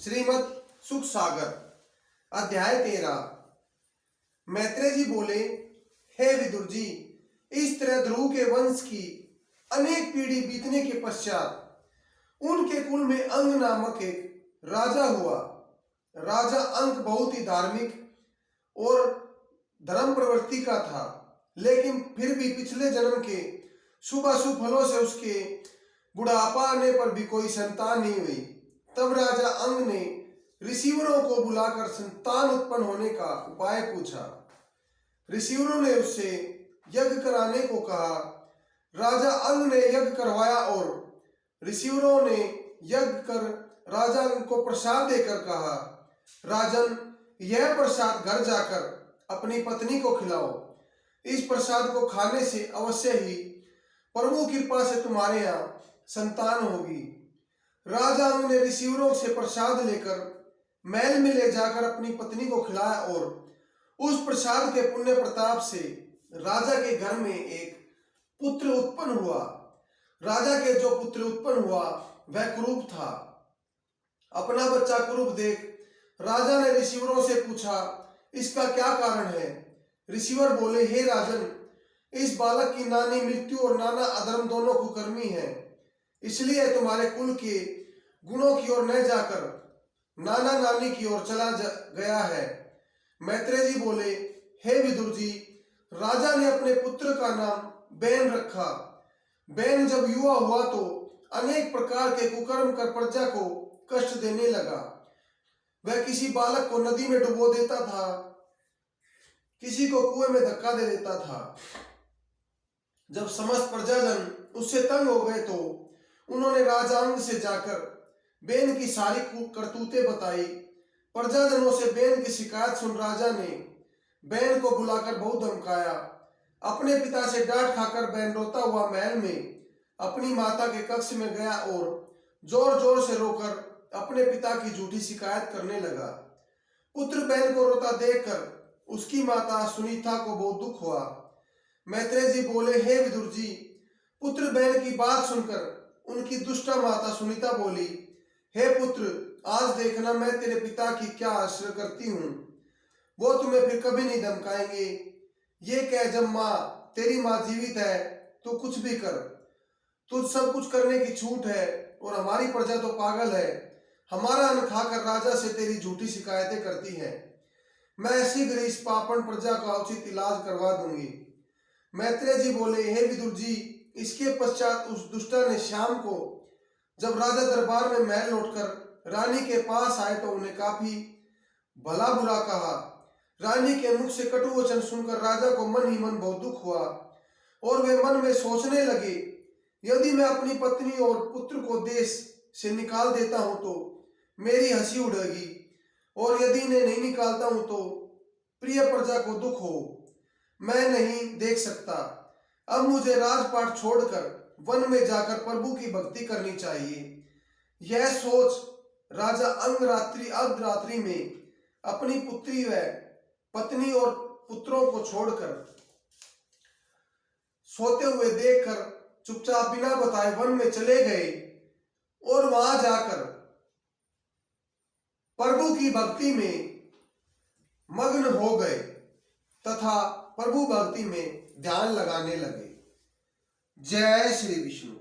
श्रीमद् सुख सागर अध्याय 13। मैत्रेय जी बोले, हे विदुर जी, इस तरह ध्रुव के वंश की अनेक पीढ़ी बीतने के पश्चात उनके कुल में अंग नामक एक राजा हुआ। राजा अंक बहुत ही धार्मिक और धर्म प्रवृत्ति का था, लेकिन फिर भी पिछले जन्म के शुभाशुभ फलों से उसके बुढ़ापा आने पर भी कोई संतान नहीं हुई। तब राजा अंग ने ऋषिवरों को बुलाकर संतान उत्पन्न होने का उपाय पूछा। ऋषिवरों ने उससे यज्ञ कराने को कहा। राजा अंग ने यज्ञ करवाया और ऋषिवरों ने यज्ञ कर राजा अंग को प्रसाद देकर कहा, राजन, यह प्रसाद घर जाकर अपनी पत्नी को खिलाओ। इस प्रसाद को खाने से अवश्य ही प्रभु कृपा से तुम्हारे यहाँ संतान होगी। राजा अंग ने ऋषिवरों से प्रसाद लेकर महल में ले जाकर अपनी पत्नी को खिलाया और उस प्रसाद के पुण्य प्रताप से राजा के घर में एक पुत्र उत्पन्न हुआ। राजा के जो पुत्र उत्पन्न हुआ वह कुरूप था। अपना बच्चा कुरूप देख राजा ने ऋषिवरों से पूछा, इसका क्या कारण है? ऋषिवर बोले, हे राजन, इस बालक की नानी मृत्यु और नाना अधर्म दोनों कुकर्मी है, इसलिए तुम्हारे कुल के गुणों की ओर न जाकर नाना नानी की ओर चला गया है। मैत्रेय जी बोले, हे विदुर जी, राजा ने अपने पुत्र का नाम बैन रखा। बैन जब युवा हुआ तो अनेक प्रकार के कुकर्म कर प्रजा को कष्ट देने लगा। वह किसी बालक को नदी में डुबो देता था, किसी को कुएं में धक्का दे देता था। जब समस्त प्रजाजन उससे तंग हो गए तो उन्होंने राजा अंग से जाकर बैन की सारी करतूतें बताई। प्रजाजनों से बैन की शिकायत सुन राजा ने बैन को बुलाकर बहुत धमकाया। अपने पिता से डांट खाकर बैन रोता हुआ महल में अपनी माता के कक्ष में गया और जोर जोर से रोकर अपने पिता की झूठी शिकायत करने लगा। पुत्र बैन को रोता देखकर उसकी माता सुनीता को बहुत दुख हुआ। मैत्रेय जी बोले, हे विदुर जी, पुत्र बैन की बात सुनकर उनकी दुष्टा माता सुनीता बोली, हे पुत्र, आज देखना मैं तेरे पिता की क्या आश्रय करती हूँ, वो तुम्हें फिर कभी नहीं धमकाएंगे। ये कह, जब माँ तेरी माँ जीवित है तो कुछ भी कर, तुझ सब कुछ करने की छूट है और हमारी प्रजा तो पागल है, हमारा अन्न खाकर राजा से तेरी झूठी शिकायतें करती है। मैं शीघ्र इस पापन प्रजा का उचित इलाज करवा दूंगी। मैत्रेय जी बोले, हे विदुर जी, इसके पश्चात उस दुष्टा ने शाम को जब राजा दरबार में महल लौटकर रानी के पास आए तो उन्हें काफी भला बुरा कहा। रानी के मुख से कटु वचन सुनकर राजा को मन ही मन बहुत दुख हुआ और वे मन में सोचने लगे, यदि मैं अपनी पत्नी और पुत्र को देश से निकाल देता हूं तो मेरी हंसी उड़ेगी, और यदि इन्हें नहीं निकालता हूं तो प्रिय प्रजा को दुख हो, मैं नहीं देख सकता। अब मुझे राजपाट छोड़कर वन में जाकर प्रभु की भक्ति करनी चाहिए। यह सोच राजा अंग अर्धरात्रि में अपनी पुत्री व पत्नी और पुत्रों को छोड़कर सोते हुए देखकर चुपचाप बिना बताए वन में चले गए और वहां जाकर प्रभु की भक्ति में मग्न हो गए तथा प्रभु भक्ति में ध्यान लगाने लगे। जय श्री विष्णु।